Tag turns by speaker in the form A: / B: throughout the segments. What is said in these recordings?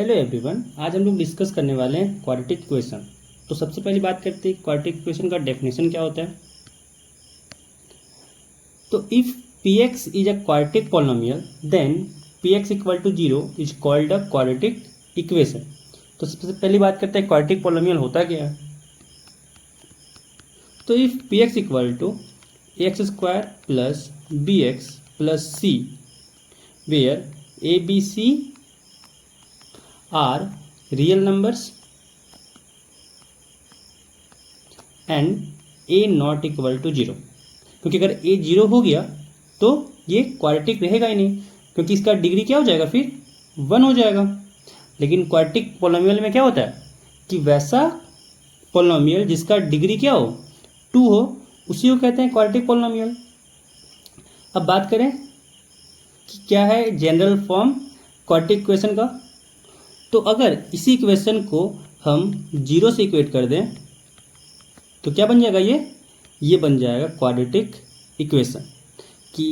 A: Hello everyone, आज हम लोग डिस्कस करने वाले हैं क्वाड्रेटिक इक्वेशन। तो सबसे पहली बात करते हैं क्वाड्रेटिक इक्वेशन का डेफिनेशन क्या होता है। तो if P X is a quadratic polynomial then P X equal to 0 is called a quadratic equation. तो सबसे पहली बात करते हैं क्वाड्रेटिक पॉलिनोमियल होता क्या है। तो if P X equal to X square plus B x plus C where A B C are real numbers and A not equal to 0, क्योंकि अगर ए 0 हो गया तो ये क्वाड्रेटिक रहेगा ही नहीं, क्योंकि इसका डिग्री क्या हो जाएगा, फिर 1 हो जाएगा। लेकिन क्वाड्रेटिक पोलिनोमियल में क्या होता है कि वैसा पोलिनोमियल जिसका डिग्री क्या हो, 2 हो, उसी को कहते हैं क्वाड्रेटिक पोलिनोमियल। अब बात करें कि क्या है जनरल फॉर्म क्वाड्रेटिक इक्वेशन का। तो अगर इसी इक्वेशन को हम 0 से इक्वेट कर दें तो क्या बन जाएगा, ये बन जाएगा क्वाड्रेटिक इक्वेशन कि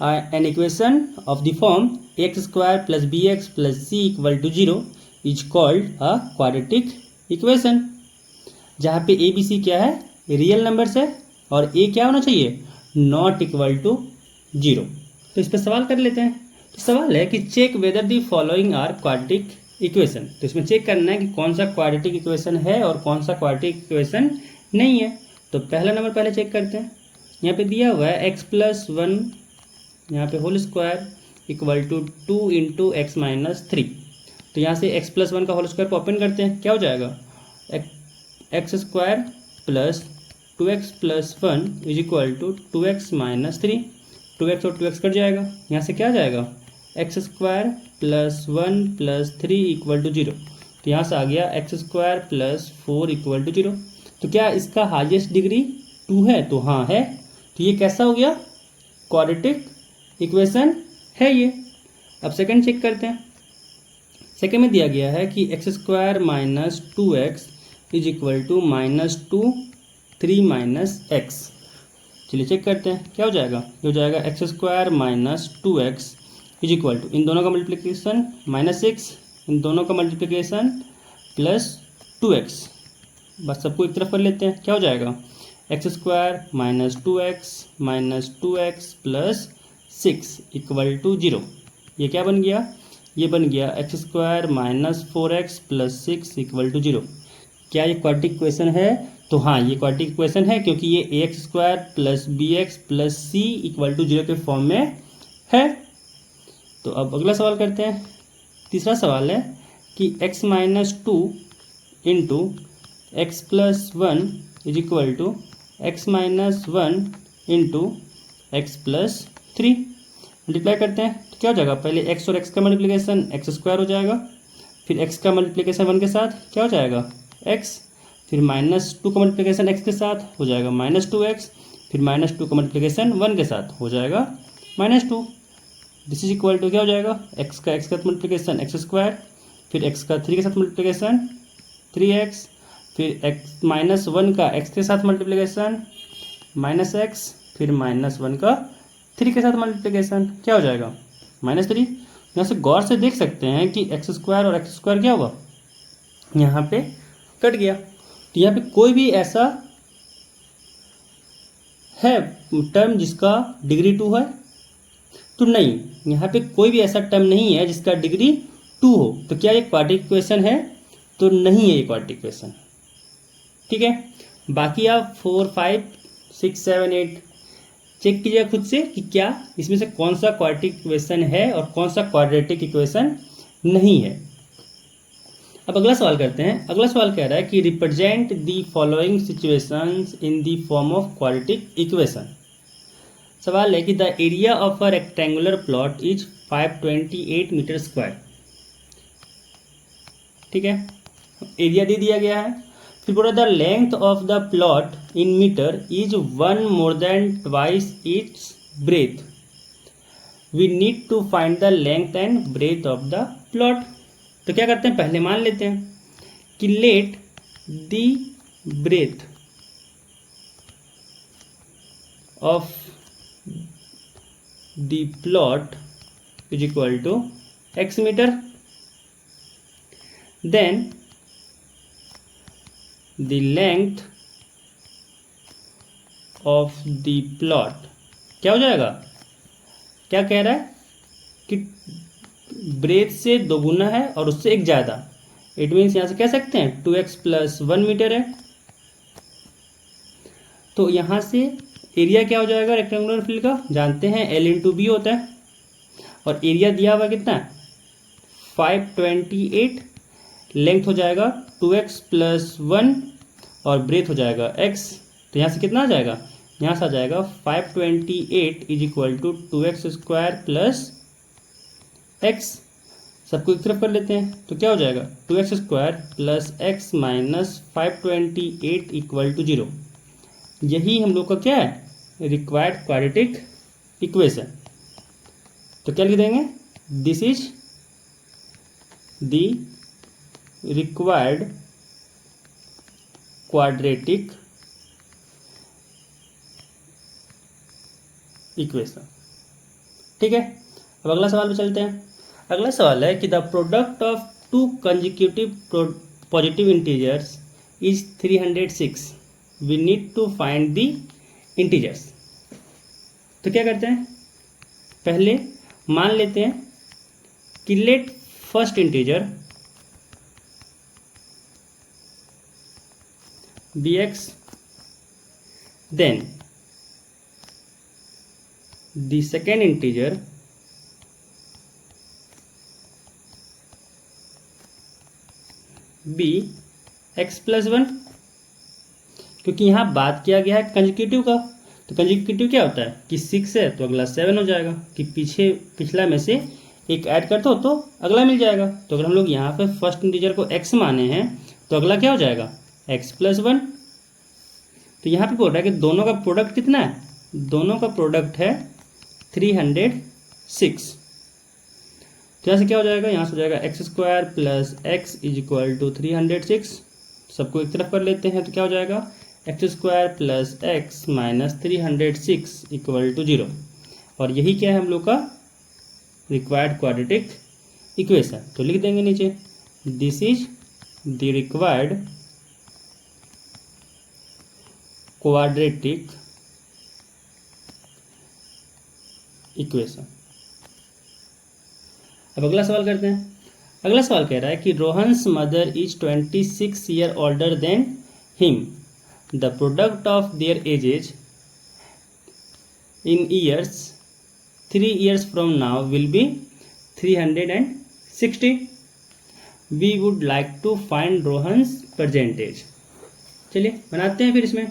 A: an equation of the form X square plus B x plus C equal to 0 is called a quadratic equation, जहाँ पे ए बी सी क्या है, रियल नंबर्स है, और ए क्या होना चाहिए, नॉट इक्वल टू 0। तो इस पर सवाल कर लेते हैं। तो सवाल है कि check whether the following are quadratic equation. तो इसमें चेक करना है कि कौन सा क्वाड्रेटिक इक्वेशन है और कौन सा क्वाड्रेटिक इक्वेशन नहीं है। तो पहला नंबर पहले चेक करते हैं। यहाँ पे दिया हुआ है एक्स प्लस 1 यहाँ पे whole square equal to 2 into x minus 3। तो यहाँ से एक्स प्लस 1 का होल स्क्वायर को ओपन करते हैं, क्या हो जाएगा, x square plus 2x plus 1 is equal to 2x minus 3। 2x और 2x कट जाएगा, यहाँ से क्या आ जाएगा, x square plus 1 plus 3 equal to 0। तो यहाँ से आ गया x square plus 4 equal to 0। तो क्या इसका हाईएस्ट डिग्री 2 है, तो हाँ है। तो ये कैसा हो गया, क्वाड्रेटिक इक्वेशन है ये। अब सेकंड चेक करते हैं। सेकंड में दिया गया है कि x square minus 2x is equal to minus 2 3 minus x. चलिए चेक करते हैं क्या हो जाएगा। ये हो जाएगा x square minus 2x is equal to, इन दोनों का मल्टीप्लिकेशन माइनस 6, इन दोनों का मल्टीप्लिकेशन प्लस 2x। बस सबको एक तरफ कर लेते हैं, क्या हो जाएगा, x square minus 2x plus 6 equal to 0। ये क्या बन गया, ये बन गया x square minus 4x plus 6 equal to 0। क्या ये क्वाड्रेटिक इक्वेशन है, तो हाँ ये क्वाड्रेटिक इक्वेशन है, क्योंकि ये a x square plus B x plus C equal to 0 के फॉर्म में है। तो अब अगला सवाल करते हैं। तीसरा सवाल है कि x minus 2 into X plus 1 is equal to X minus 1 into X plus 3। Multiply करते हैं तो क्या हो जाएगा, पहले x और x का मल्टीप्लिकेशन एक्स स्क्वायर हो जाएगा, फिर x का मल्टीप्लिकेशन 1 के साथ क्या हो जाएगा, x, फिर माइनस 2 का मल्टीप्लिकेशन x के साथ हो जाएगा माइनस 2x, फिर माइनस 2 का मल्टीप्लिकेशन 1 के साथ हो जाएगा minus 2। This is equal to क्या हो जाएगा, x का x का मल्टीप्लिकेशन एक्स स्क्वायर, फिर x का 3 के साथ मल्टीप्लिकेशन 3x, फिर x माइनस 1 का x के साथ मल्टीप्लिकेशन माइनस x, फिर माइनस 1 का 3 के साथ मल्टीप्लिकेशन क्या हो जाएगा, माइनस 3। यहाँ से गौर से देख सकते हैं कि एक्स स्क्वायर और एक्स स्क्वायर क्या हुआ, यहाँ पे कट गया। तो यहाँ पे कोई भी ऐसा है टर्म जिसका डिग्री 2 है, तो नहीं, यहाँ पे कोई भी ऐसा टर्म नहीं है जिसका डिग्री 2 हो। तो क्या ये क्वाड्रेटिक इक्वेशन है, तो नहीं है ये क्वाड्रेटिक इक्वेशन। ठीक है, बाकी आप 4 5 6 7 8 चेक कीजिएगा खुद से कि क्या इसमें से कौन सा क्वाड्रेटिक इक्वेशन है और कौन सा क्वाड्रेटिक इक्वेशन नहीं है। अब अगला सवाल करते हैं। अगला सवाल कह रहा है कि represent the following situations in the form of quadratic equation. सवाल है कि the area of a rectangular plot is 528 metre square. ठीक है, एरिया दे दिया गया है। फिर बोला the length of the plot in metre is 1 more than twice its breadth. We need to find the length and breadth of the plot. तो क्या करते हैं, पहले मान लेते हैं कि let the breadth of the plot is equal to x metre. Then the length of the plot क्या हो जाएगा, क्या कह रहा है कि ब्रेथ से दोगुना है और उससे एक ज़्यादा, इट मीन्स यहाँ से कह सकते हैं 2x + 1 मीटर है। तो यहाँ से एरिया क्या हो जाएगा रेक्टेंगुलर फील्ड का, जानते हैं L × B होता है, और एरिया दिया हुआ कितना है 528, लेंथ हो जाएगा 2x + 1 और ब्रेथ हो जाएगा x। तो यहाँ से कितना आ जाएगा, यहाँ से आ जाएगा 528 = 2x² + x। सबको एक तरफ कर लेते हैं, तो क्या हो जाएगा 2x² + x - 528 = 0। यही हम लोग का क्या है रिक्वायर्ड क्वाड्रेटिक इक्वेशन। तो क्या लिख देंगे, this is the required quadratic equation. ठीक है, अब अगला सवाल पे चलते हैं। अगला सवाल है कि the product of 2 consecutive positive integers is 306, we need to find the integers. तो क्या करते हैं, पहले मान लेते हैं कि let first integer bx, then the second integer b x + 1, क्योंकि यहाँ बात किया गया है कंसेक्यूटिव का। तो कंसेक्यूटिव क्या होता है कि 6 है तो अगला 7 हो जाएगा, कि पिछला में से एक ऐड कर दो तो अगला मिल जाएगा। तो अगर हम लोग यहाँ पे फर्स्ट इंटीजर को x माने हैं तो अगला क्या हो जाएगा x + 1। तो यहाँ पे बोल रहा है कि दोनों का प्रोडक्ट कितना है, दोनों का प्रोडक्ट है 306। तो यहाँ से क्या हो जाएगा, यहाँ से हो जाएगा x² + x = 306। सबको एक तरफ कर लेते हैं, तो क्या हो जाएगा x² + x - 306 = 0। और यही क्या है हम लोग का रिक्वायर्ड क्वाड्रेटिक इक्वेशन। तो लिख देंगे नीचे, this is the required quadratic equation. अब अगला सवाल करते हैं। अगला सवाल कह रहा है कि Rohan's mother is 26 year older than him, the product of their edges in years 3 years from now will be 360. We would like to find Rohan's percentage. चलिए बनाते हैं फिर इसमें।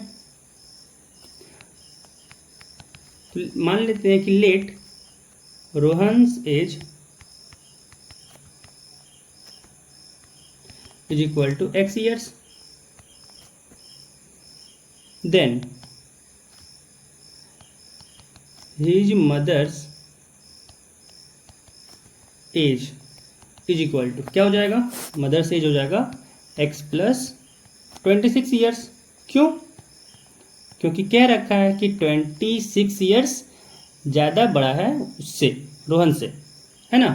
A: तो मान लेते हैं कि let Rohan's age is equal to x years, then his mother's age is equal to क्या हो जाएगा, मदर्स एज हो जाएगा x + 26 ईयर्स। क्यों, क्योंकि कह रखा है कि 26 ईयर्स ज़्यादा बड़ा है उससे, रोहन से, है ना।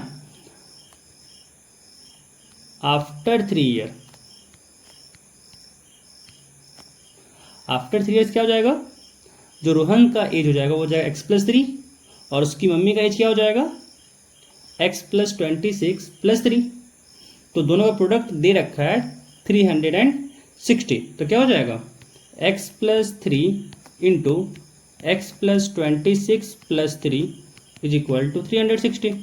A: आफ्टर 3 ईयर, आफ्टर 3 ईयर्स क्या हो जाएगा, जो रोहन का एज हो जाएगा वो हो जाएगा x + 3, और उसकी मम्मी का एज क्या हो जाएगा x + 26 + 3। तो दोनों का प्रोडक्ट दे रखा है 360। तो क्या हो जाएगा x + 3 × x + 26 + 3 = 360।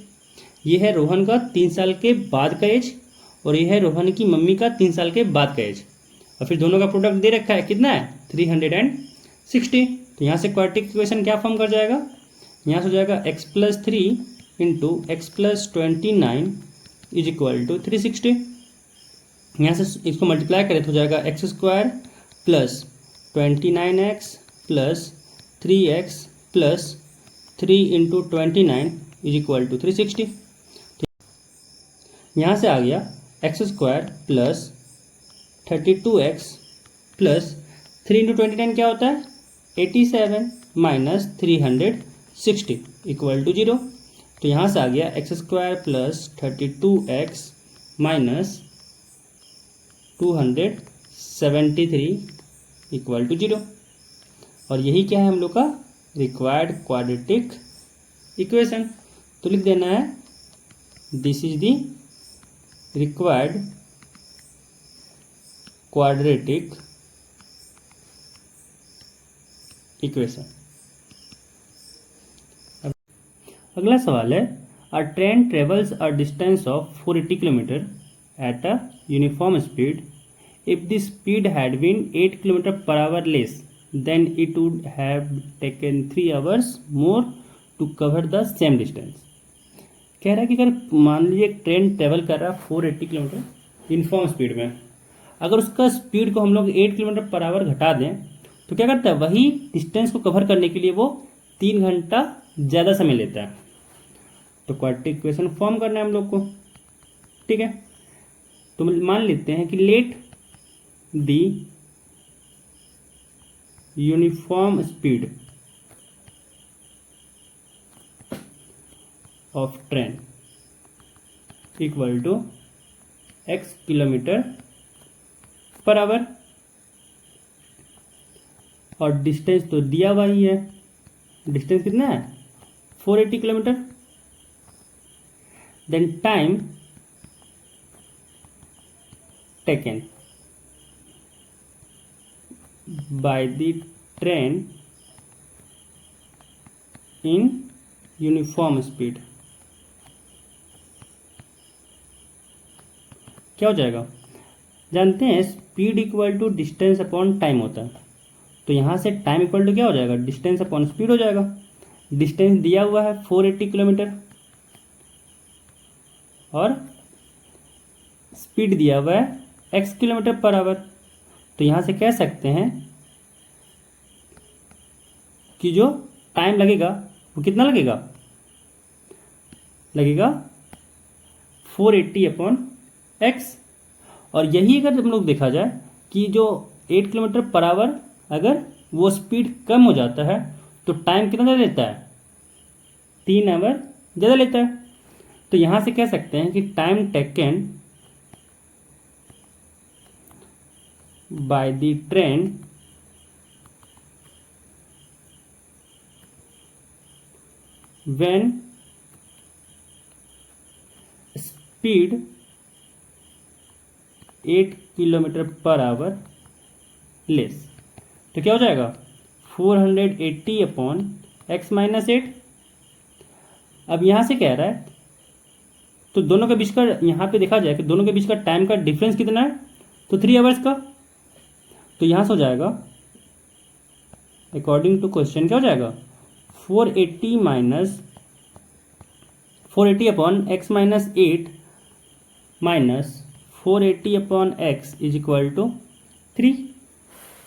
A: ये है रोहन का 3 साल के बाद का एज, और ये है रोहन की मम्मी का 3 साल के बाद का एज, और फिर दोनों का प्रोडक्ट दे रखा है कितना है 360। तो यहाँ से क्वाड्रेटिक इक्वेशन क्या फॉर्म कर जाएगा, यहाँ से हो जाएगा x + 3 × x + 29 = 360। यहाँ से इसको मल्टीप्लाई करें तो हो जाएगा x² + 29x + 3x + 3 × 29 = 360। यहाँ से आ गया x² + 32x + 3 × 29 क्या होता है 87 - 360 = 0। तो यहाँ से आ गया x² + 32x - 273 इक्वल टू 0। और यही क्या है हम लोग का रिक्वायर्ड क्वाड्रेटिक इक्वेशन। तो लिख देना है this is the required quadratic equation. अगला सवाल है a train travels a distance of 480 kilometre at a uniform speed. If the speed had been 8 kilometre per hour less than it would have taken 3 hours more to cover the same distance. कह रहा है कि अगर मान लीजिए एक train travel कर रहा है 480 किलोमीटर यूनिफॉर्म स्पीड में, अगर उसका स्पीड को हम लोग 8 किलोमीटर पर आवर घटा दें तो क्या करता है, वही डिस्टेंस को कवर करने के लिए वो 3 घंटा ज़्यादा समय लेता है। तो क्वाड्रेटिक इक्वेशन फॉर्म करना है हम लोग को, ठीक है। तो मान लेते हैं कि let the uniform speed of train equal to x kilometre per hour, और डिस्टेंस तो दिया हुआ ही है। डिस्टेंस कितना है 480 kilometre. Then time taken by the train in uniform speed क्या हो जाएगा, जानते हैं speed equal to distance upon time होता है। तो यहाँ से टाइम इक्वल टू क्या हो जाएगा, डिस्टेंस अपॉन स्पीड हो जाएगा। डिस्टेंस दिया हुआ है 480 किलोमीटर और स्पीड दिया हुआ है x किलोमीटर पर आवर। तो यहाँ से कह सकते हैं कि जो टाइम लगेगा वो कितना लगेगा, लगेगा 480 अपॉन x। और यही अगर हम लोग देखा जाए कि जो 8 किलोमीटर पर आवर अगर वो स्पीड कम हो जाता है तो टाइम कितना ज़्यादा लेता है, 3 आवर ज़्यादा लेता है। तो यहाँ से कह सकते हैं कि time taken by the train when speed 8 kilometre per hour less, तो क्या हो जाएगा 480 अपॉन x माइनस 8। अब यहाँ से कह रहा है तो दोनों के बीच का, यहाँ पे देखा जाए कि दोनों के बीच का टाइम का डिफरेंस कितना है, तो 3 आवर्स का। तो यहाँ से हो जाएगा अकॉर्डिंग टू क्वेश्चन क्या हो जाएगा 480 upon x minus 8 minus 480 upon x is equal to 3।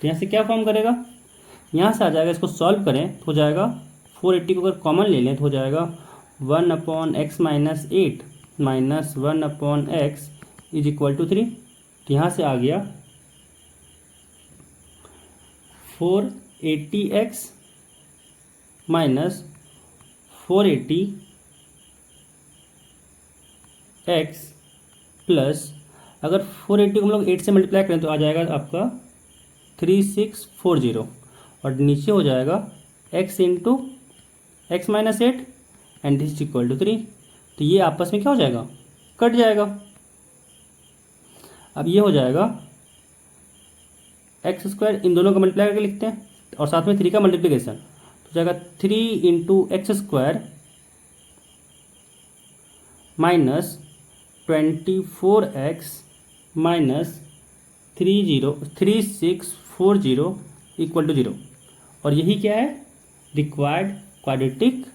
A: तो यहाँ से क्या फॉर्म करेगा, यहाँ से आ जाएगा, इसको सॉल्व करें तो हो जाएगा 480 को अगर कॉमन ले लें तो हो जाएगा 1 upon X minus 8 minus 1 upon X is equal to 3। तो यहाँ से आ गया 480x माइनस 480x प्लस, अगर 480 को हम लोग 8 से मल्टीप्लाई करें तो आ जाएगा आपका 3640, और नीचे हो जाएगा x into x minus 8 and this is equal to 3। तो ये आपस में क्या हो जाएगा, कट जाएगा। अब ये हो जाएगा एक्स स्क्वायर, इन दोनों का मल्टीप्लाई करके लिखते हैं और साथ में 3 का मल्टीप्लिकेशन, तो जाएगा 3 into X square minus 24x minus 3640 equal to 0। और यही क्या है, रिक्वायर्ड क्वाड्रेटिक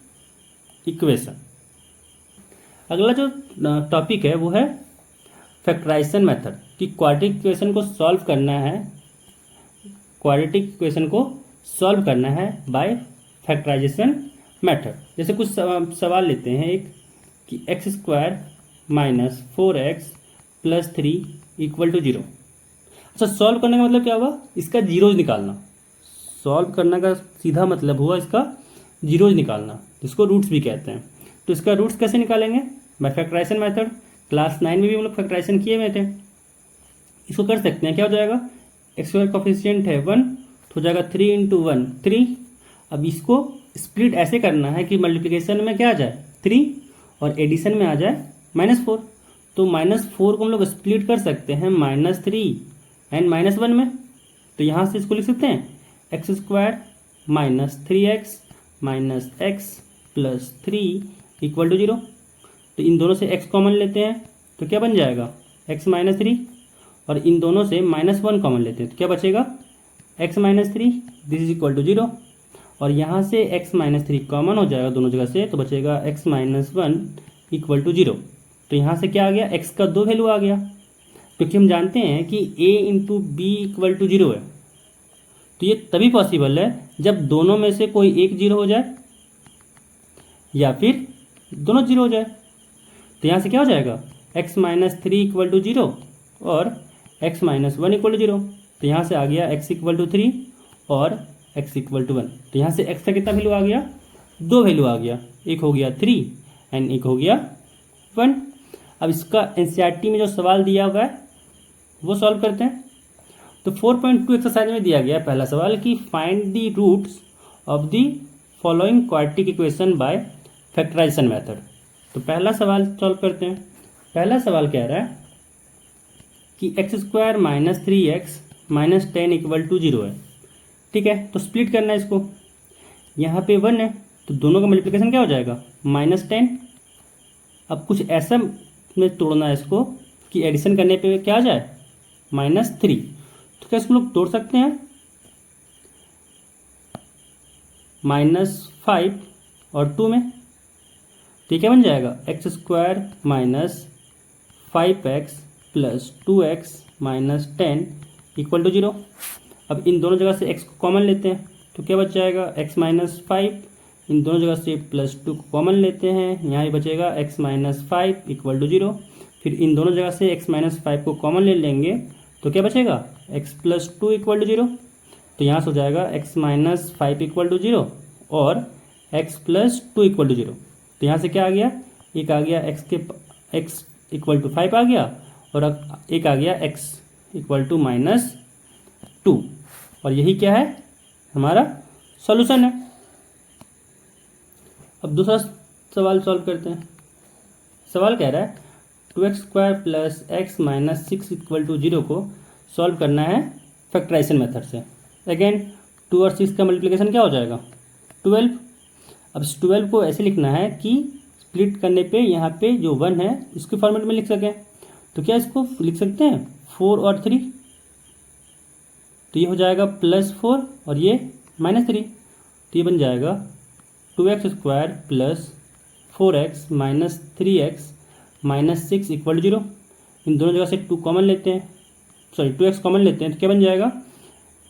A: इक्वेशन। अगला जो टॉपिक है वो है फैक्टराइजेशन मेथड, कि क्वाड्रेटिक इक्वेशन को सॉल्व करना है, क्वाड्रेटिक इक्वेशन को सॉल्व करना है बाय फैक्टराइजेशन मेथड। जैसे कुछ सवाल लेते हैं एक, कि x square minus 4x plus 3 equal to 0। अच्छा, सॉल्व करने का मतलब क्या हुआ, इसका जीरोज निकालना। सॉल्व करने का सीधा मतलब हुआ इसका जीरोज निकालना, जिसको रूट्स भी कहते हैं। तो इसका रूट्स कैसे निकालेंगे, बाय फैक्टराइजेशन मेथड। क्लास 9 में भी हम लोग फैक्टराइजेशन किए हुए थे। इसको कर सकते हैं, क्या हो जाएगा, एक्स स्क्वायर कॉफिशिएंट है 1 तो हो जाएगा 3 इंटू 1 3। अब इसको स्प्लिट ऐसे करना है कि मल्टीप्लिकेशन में क्या आ जाए 3 और एडिशन में आ जाए -4। तो -4 को हम लोग स्प्लिट कर सकते हैं -3 एंड -1 में। तो यहाँ से इसको लिख सकते हैं X square -3x -x plus 3 equal to 0। तो इन दोनों से x कॉमन लेते हैं तो क्या बन जाएगा x -3, और इन दोनों से -1 कॉमन लेते हैं तो क्या बचेगा x -3, this is equal to 0। और यहाँ से x -3 कॉमन हो जाएगा दोनों जगह से तो बचेगा x -1 इक्वल टू 0। तो यहाँ से क्या आ गया, x का 2 वैल्यू आ गया, क्योंकि हम जानते हैं कि a into B equal to 0 है। तो ये तभी पॉसिबल है जब दोनों में से कोई एक 0 हो जाए या फिर दोनों 0 हो जाए। तो यहाँ से क्या हो जाएगा x -3 इक्वल टू 0 और x -1 इक्वल टू 0। तो यहाँ से आ गया x इक्वल टू 3 और x इक्वल टू 1। तो यहाँ से x का कितना वैल्यू आ गया, 2 वैल्यू आ गया, एक हो गया 3 एंड एक हो गया 1। अब इसका एनसीईआरटी में जो सवाल दिया हुआ है वो सॉल्व करते हैं। तो 4.2 एक्सरसाइज में दिया गया पहला सवाल कि find the roots of the following quadratic equation by factorisation method. तो पहला सवाल सॉल्व करते हैं। पहला सवाल कह रहा है कि x square -3x -10 equal to 0 है। ठीक है, तो स्प्लिट करना है इसको, यहाँ पे 1 है तो दोनों का मल्टीप्लिकेशन क्या हो जाएगा -10। अब कुछ ऐसा में तोड़ना है इसको कि एडिशन करने पे क्या आ जाए -3। तो क्या इसको लोग तोड़ सकते हैं, -5 और 2 में, तो क्या बन जाएगा x square -5x plus 2x -10 equal to 0। अब इन दोनों जगह से x को कॉमन लेते हैं तो क्या बच जाएगा x -5, इन दोनों जगह से +2 को कॉमन लेते हैं, यहाँ ही बचेगा x -5 इक्वल टू 0। फिर इन दोनों जगह से x -5 को कॉमन ले लेंगे तो क्या बचेगा x + 2 इक्वल टू 0। तो यहाँ से हो जाएगा x -5 इक्वल टू 0 और x + 2 इक्वल टू 0। तो यहाँ से क्या आ गया, एक आ गया x इक्वल टू 5 आ गया और एक आ गया x इक्वल टू -2। और यही क्या है हमारा सॉल्यूशन है। अब दूसरा सवाल सॉल्व करते हैं। सवाल कह रहा है 2x² plus x -6 equal to 0 को सॉल्व करना है फैक्टराइजेशन मेथड से। अगेन 2 और 6 का मल्टीप्लिकेशन क्या हो जाएगा 12। अब इस 12 को ऐसे लिखना है कि स्प्लिट करने पे यहाँ पे जो 1 है इसके फॉर्मेट में लिख सकें। तो क्या इसको लिख सकते हैं 4 और 3, तो ये हो जाएगा +4 और ये -3। तो ये बन जाएगा 2x² plus 4x -3x -6 equal to 0। इन दोनों जगह से 2 कॉमन लेते हैं, सॉरी 2x कॉमन लेते हैं तो क्या बन जाएगा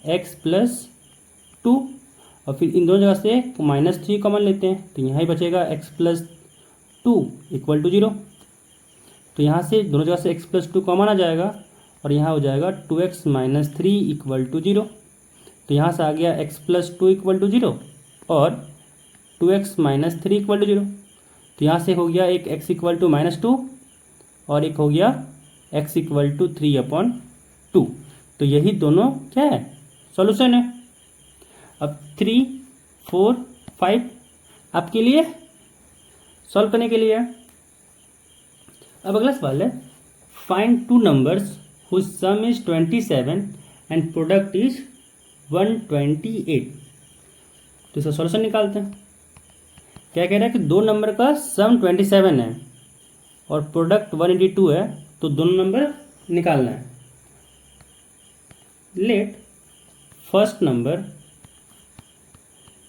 A: x + 2। और फिर इन दोनों जगह से -3 कॉमन लेते हैं तो यहाँ ही बचेगा x + 2 इक्वल टू 0। तो यहाँ से दोनों जगह से x + 2 कॉमन आ जाएगा और यहाँ हो जाएगा 2x - 3 इक्वल टू 0। तो यहाँ से आ गया x + 2 इक्वल टू 0 और 2x - 3 इक्वल टू 0। तो यहाँ से हो गया एक x इक्वल टू -2 और एक हो गया x इक्वल टू 3/2। तो यही दोनों क्या है सॉल्यूशन है। अब 3, 4, 5 आपके लिए सॉल्व करने के लिए है। अब अगला सवाल है find 2 numbers whose sum is 27 and product is 128। तो इसका सॉल्यूशन निकालते हैं। क्या कह रहा है कि 2 नंबर का सम 27 है और प्रोडक्ट 182 है, तो दोनों नंबर निकालना है। लेट फर्स्ट नंबर,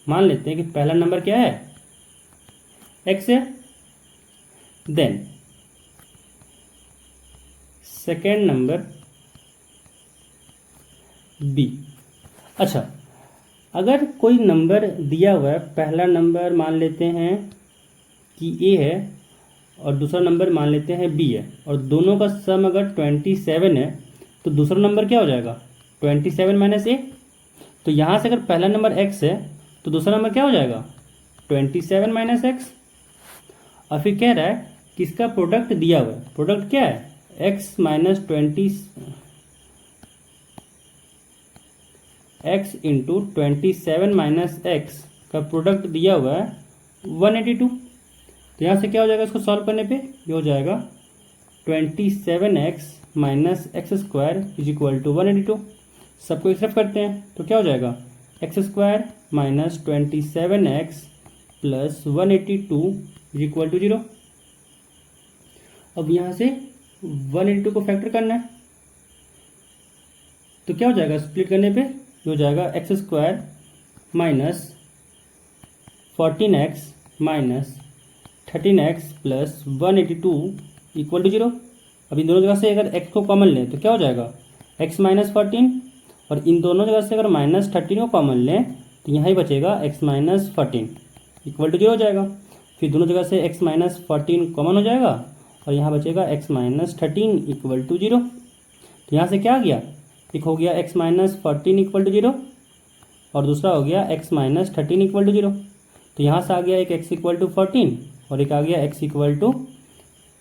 A: मान लेते हैं कि पहला नंबर क्या है x है, देन सेकेंड नंबर b। अच्छा, अगर कोई नंबर दिया हुआ है, पहला नंबर मान लेते हैं कि a है और दूसरा नंबर मान लेते हैं b है, और दोनों का सम अगर 27 है तो दूसरा नंबर क्या हो जाएगा 27 - a। तो यहाँ से अगर पहला नंबर x है तो दूसरा नंबर क्या हो जाएगा 27 - x। और फिर कह रहा है कि इसका प्रोडक्ट दिया हुआ है, प्रोडक्ट क्या है x - 20 x into 27 minus x का प्रोडक्ट दिया हुआ है 182। तो यहाँ से क्या हो जाएगा इसको सॉल्व करने पे, ये हो जाएगा 27x minus x square is equal to 182। सबको एक तरफ करते हैं तो क्या हो जाएगा x square minus 27x plus 182 is equal to 0। अब यहाँ से 182 को फैक्टर करना है तो क्या हो जाएगा स्प्लिट करने पे, ये हो जाएगा x square minus 14x minus 13x plus 182 equal to 0। अब इन दोनों जगह से अगर x को कॉमन लें तो क्या हो जाएगा x माइनस 14, और इन दोनों जगह से अगर माइनस 13 को कॉमन लें तो यहाँ ही बचेगा x माइनस 14 इक्वल टू 0 हो जाएगा। फिर दोनों जगह से x माइनस 14 कॉमन हो जाएगा और यहाँ बचेगा x माइनस 13 इक्वल टू 0। तो यहाँ से क्या आ गया, एक हो गया x माइनस 14 इक्वल टू 0 और दूसरा हो गया x माइनस 13 इक्वल टू 0। तो यहाँ से आ गया एक x इक्वल टू 14 और एक आ गया x इक्वल टू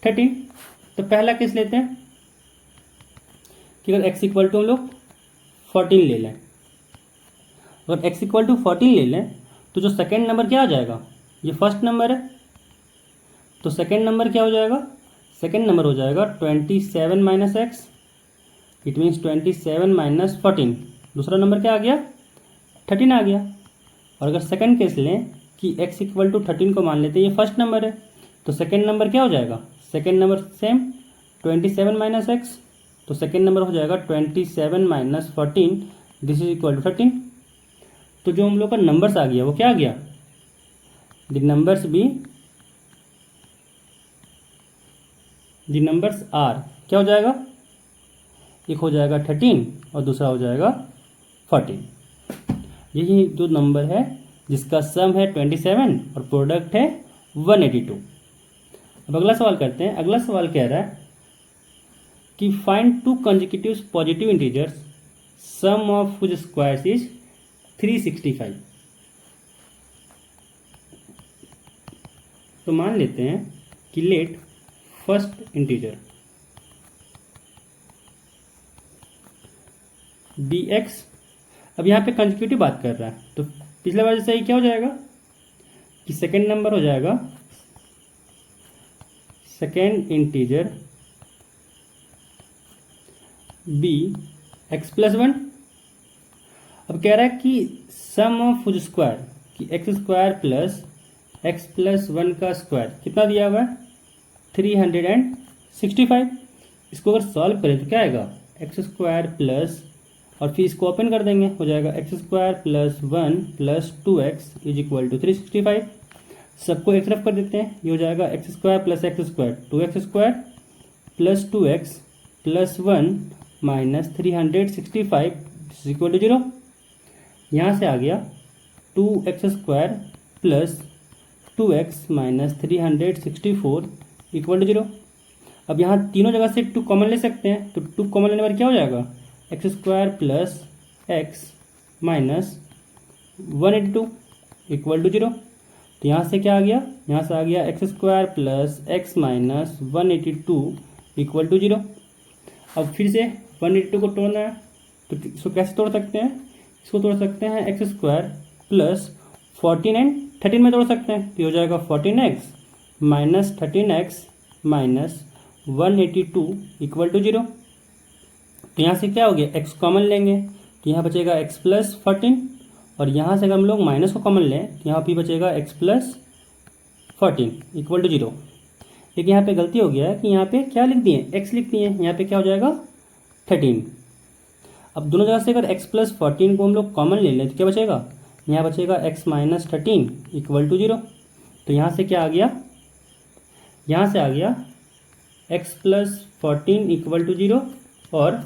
A: 13। तो पहला केस लेते हैं कि अगर x इक्वल टू हम लोग 14 ले लें, अगर x इक्वल टू 14 ले लें तो जो सेकेंड नंबर क्या आ जाएगा, ये फर्स्ट नंबर है तो सेकेंड नंबर क्या हो जाएगा, सेकेंड नंबर हो जाएगा 27 minus x, it means 27 minus 14। दूसरा नंबर क्या आ गया 13 आ गया। और अगर सेकंड केस लें कि x इक्वल टू 13 को मान लेते हैं ये फर्स्ट नंबर है तो सेकंड नंबर क्या हो जाएगा, second number same 27 minus x, तो सेकंड नंबर हो जाएगा 27 minus 14 this is equal to 13। तो जो हम लोग का नंबर्स आ गया वो क्या आ गया, द नंबर्स आर क्या हो जाएगा, एक हो जाएगा 13 और दूसरा हो जाएगा 14। यही जो नंबर है जिसका सम है 27 और प्रोडक्ट है 182। अब अगला सवाल करते हैं। अगला सवाल कह रहा है कि find two consecutive positive integers sum of which squares is 365। तो मान लेते हैं कि लेट फर्स्ट इंटीजर dx, अब यहाँ पे कंसेक्यूटिव बात कर रहा है तो पिछले बार जैसा ही क्या हो जाएगा कि सेकेंड नंबर हो जाएगा second integer b x plus 1। अब कह रहा है कि सम ऑफ व्हिच स्क्वायर कि x square plus x plus 1 का स्क्वायर कितना दिया हुआ है 365। इसको अगर सॉल्व करें तो क्या आएगा एक्स स्क्वायर प्लस, और फिर इसको ओपन कर देंगे हो जाएगा x square plus 1 plus 2x is equal to 365। सबको एक तरफ कर देते हैं, ये हो जाएगा x square plus x square 2x square plus 2x plus 1 minus 365 is equal to 0। यहाँ से आ गया 2x square plus 2x minus 364 equal to 0। अब यहाँ तीनों जगह से 2 कॉमन ले सकते हैं तो 2 कॉमन लेने पर क्या हो जाएगा x square plus x minus 182 equal to 0। तो यहाँ से क्या आ गया, यहाँ से आ गया x square plus x minus 182 equal to 0। अब फिर से 182 को तोड़ना है तो इसको कैसे तोड़ सकते हैं, इसको तोड़ सकते हैं एक्स स्क्वायर प्लस 14 एंड 13 में तोड़ सकते हैं तो हो जाएगा 14x minus 13x minus 182 equal to 0। तो यहाँ से क्या हो गया x कॉमन लेंगे तो यहाँ बचेगा x प्लस 14, और यहाँ से अगर हम लोग माइनस को कॉमन लें तो यहाँ भी बचेगा x प्लस 14 इक्वल टू 0। लेकिन यहाँ पे गलती हो गया है कि यहाँ पे क्या लिख दिए x लिख दिए, यहाँ पे क्या हो जाएगा 13। अब दोनों जगह से अगर x प्लस 14 को हम लोग कॉमन ले लें तो क्या बचेगा, यहाँ बचेगा x माइनस 13 इक्वल टू 0। तो यहाँ से क्या आ गया, यहाँ से आ गया x प्लस 14 इक्वल टू 0 और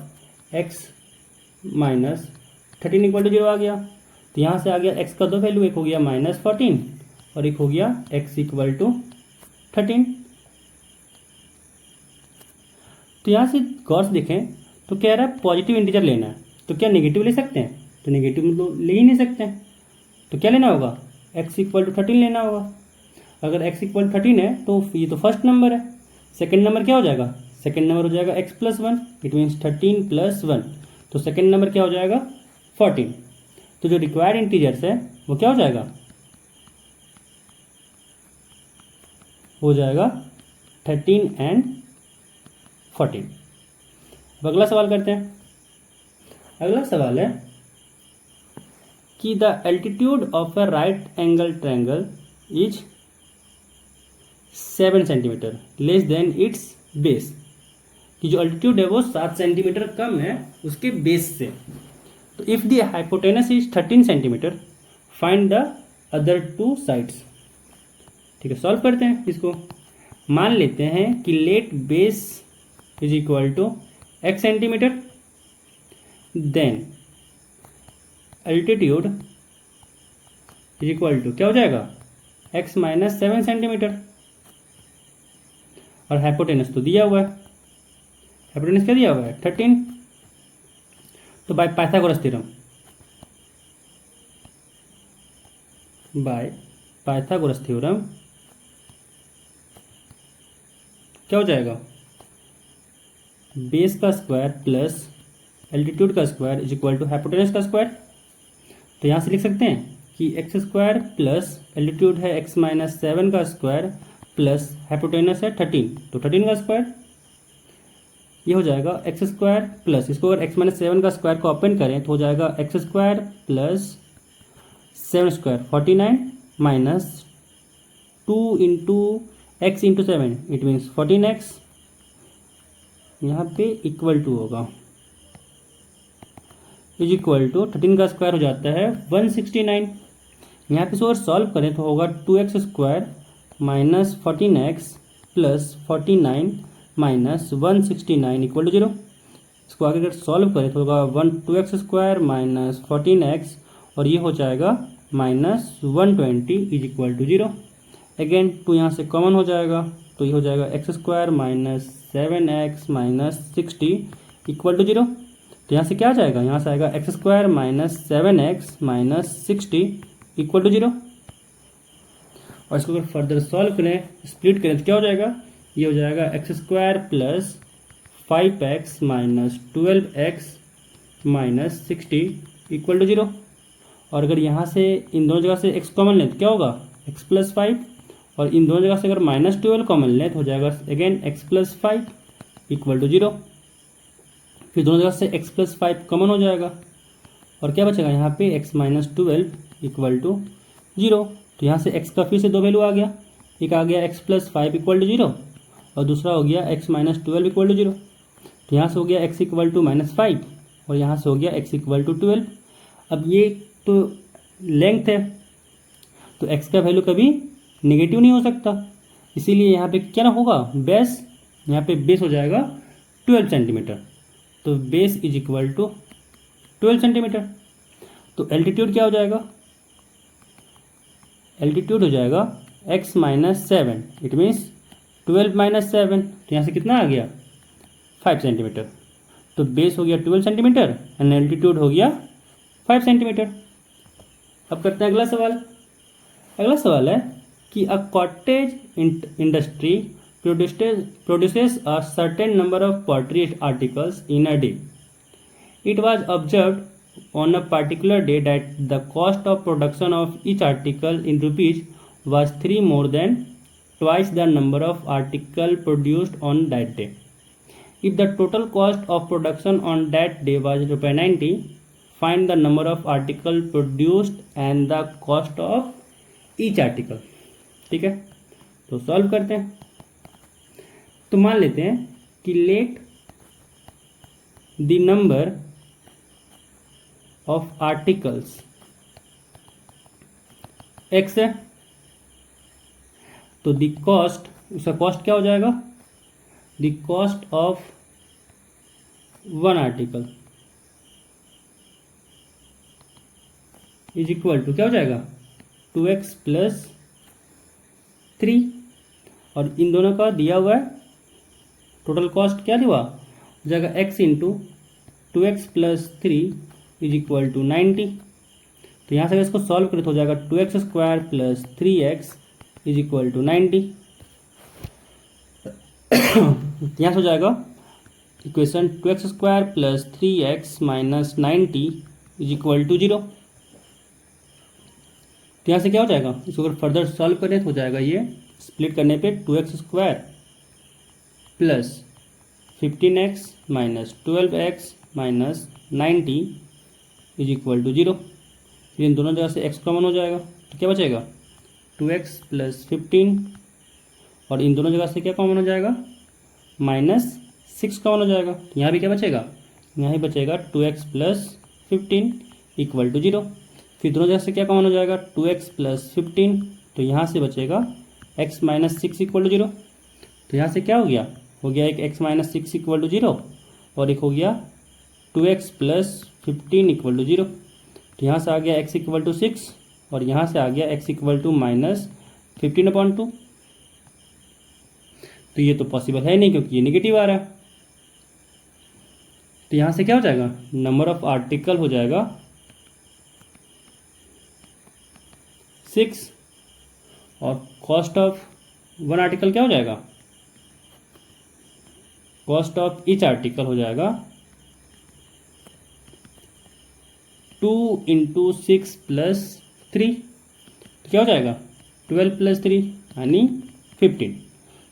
A: x माइनस 13 इक्वल टू 0 आ गया। तो यहाँ से आ गया x का दो वैल्यू, एक हो गया माइनस 14 और एक हो गया x इक्वल टू 13। तो यहाँ से गौर से देखें तो कह रहा है पॉजिटिव इंटीजर लेना है तो क्या नेगेटिव ले सकते हैं, तो नेगेटिव मतलब ले ही नहीं सकते हैं। तो क्या लेना होगा x इक्वल टू 13 लेना होगा। अगर x इक्वल 13 है तो ये तो फर्स्ट नंबर है, सेकंड नंबर क्या हो जाएगा, सेकंड नंबर हो जाएगा x plus 1 it means 13 plus 1, तो सेकंड नंबर क्या हो जाएगा 14। तो जो रिक्वायर्ड इंटीजर्स है वो क्या हो जाएगा, हो जाएगा 13 एंड 14। अब अगला सवाल करते हैं। अगला सवाल है कि the altitude of a right angle triangle is 7 centimetre less than it's base, कि जो अल्टीट्यूड है वो 7 सेंटीमीटर कम है उसके बेस से। तो if the hypotenuse is 13 centimetre find the other two sides. ठीक है, सॉल्व करते हैं इसको। मान लेते हैं कि let base is equal to x centimetre, then altitude is equal to क्या हो जाएगा, x माइनस 7 सेंटीमीटर, और हाइपोटेनस तो दिया हुआ है, हाइपोटेनस क्या दिया हुआ है 13। तो by Pythagoras theorem, by Pythagoras theorem क्या हो जाएगा, बेस का स्क्वायर प्लस एल्टीट्यूड का square is equal to hypotenuse का स्क्वायर। तो यहाँ से लिख सकते हैं कि एक्स स्क्वायर प्लस एल्टीट्यूड है एक्स माइनस 7 का स्क्वायर प्लस हाइपोटेनस है 13, तो 13 का स्क्वायर। ये हो जाएगा एक्स स्क्वायर प्लस, इसको अगर एक्स माइनस 7 का स्क्वायर को ओपन करें तो हो जाएगा x square plus 7 square 49 minus 2 into x into 7 it means 14x, यहाँ पे इक्वल टू होगा इज इक्वल टू 13 का स्क्वायर हो जाता है 169। यहाँ पे अगर सॉल्व करें तो होगा 2x square minus 14x plus 49 minus 169 equal to 0। इसको आगे अगर सॉल्व करें तो होगा 2x स्क्वायर माइनस 14x और ये हो जाएगा minus 120 is equal to 0। Again 2 यहाँ से कॉमन हो जाएगा तो ये हो जाएगा x square minus 7x minus 60 equal to 0। तो यहाँ से क्या आ जाएगा, यहाँ से आएगा x square minus 7x minus 60 equal to 0। और इसको अगर फर्दर सॉल्व करें, स्प्लिट करें तो क्या हो जाएगा, ये हो जाएगा x square plus 5x minus 12x minus 60 equal to 0। और अगर यहाँ से इन दोनों जगह से x कॉमन लें तो क्या होगा, x प्लस 5, और इन दोनों जगह से अगर माइनस 12 कॉमन लें तो हो जाएगा again x plus 5 equal to 0। फिर दोनों जगह से x प्लस 5 कॉमन हो जाएगा और क्या बचेगा यहाँ पे x माइनस 12 इक्वल टू 0। तो यहाँ से x का फिर से दो वैल्यू आ गया, एक आ गया x प्लस 5 इक्वल टू 0 और दूसरा हो गया x माइनस 12 इक्वल टू 0। तो यहाँ से हो गया x इक्वल टू माइनस 5 और यहाँ से हो गया x इक्वल टू 12। अब ये तो लेंथ है तो x का वैल्यू कभी नेगेटिव नहीं हो सकता, इसीलिए यहाँ पे क्या ना होगा, बेस, यहाँ पे बेस हो जाएगा 12 सेंटीमीटर। तो base is equal to 12 centimetre. तो एल्टीट्यूड क्या हो जाएगा, एल्टीट्यूड हो जाएगा x minus 7 it means 12 minus 7। तो यहाँ से कितना आ गया 5 सेंटीमीटर। तो बेस हो गया 12 सेंटीमीटर एंड एल्टीट्यूड हो गया 5 सेंटीमीटर। अब करते हैं अगला सवाल। अगला सवाल है कि a cottage industry produces a certain number of pottery articles in a day. It was observed on a particular day that the cost of production of each article in rupees was 3 more than twice the number of article produced on that day. If the total cost of production on that day was ₹90, find the number of article produced and the cost of each article. ठीक है, तो solve करते हैं। तो मान लेते हैं कि let the number of articles x है, तो द कॉस्ट, उसका कॉस्ट क्या हो जाएगा, the cost of one article is equal to क्या हो जाएगा 2x प्लस 3, और इन दोनों का दिया हुआ है टोटल कॉस्ट क्या हुआ, हो जाएगा x into 2x plus 3 is equal to 90। तो यहाँ से इसको सॉल्व करें तो हो जाएगा 2x square plus 3x is equal to 90। यहाँ से हो जाएगा equation 2x square plus 3x minus 90 is equal to 0। तो यहाँ से क्या हो जाएगा, इसको अगर फर्दर सॉल्व करें तो हो जाएगा ये स्प्लिट करने पे 2x² plus 15x minus 12x minus 90 is equal to 0। फिर इन दोनों जगह से x कॉमन हो जाएगा तो क्या बचेगा 2x प्लस 15 और इन दोनों जगह से क्या कॉमन हो जाएगा -6 कॉमन हो जाएगा। तो यहाँ भी क्या बचेगा, यहाँ ही बचेगा 2x प्लस 15 इक्वल टू 0। फिर दोनों जगह से क्या कॉमन हो जाएगा 2x प्लस 15, तो यहाँ से बचेगा x माइनस 6 इक्वल टू 0। तो यहाँ से क्या हो गया एक x माइनस 6 इक्वल टू 0 और एक हो गया 2x प्लस 15 इक्वल टू 0। तो यहाँ से आ गया x इक्वल टू 6 और यहाँ से आ गया x इक्वल टू -15/2। तो ये तो पॉसिबल है नहीं क्योंकि ये नेगेटिव आ रहा है। तो यहाँ से क्या हो जाएगा, नंबर ऑफ आर्टिकल हो जाएगा 6 और कॉस्ट ऑफ वन आर्टिकल क्या हो जाएगा, कॉस्ट ऑफ ईच आर्टिकल हो जाएगा 2 × 6 + 3। तो क्या हो जाएगा 12 + 3 यानी 15।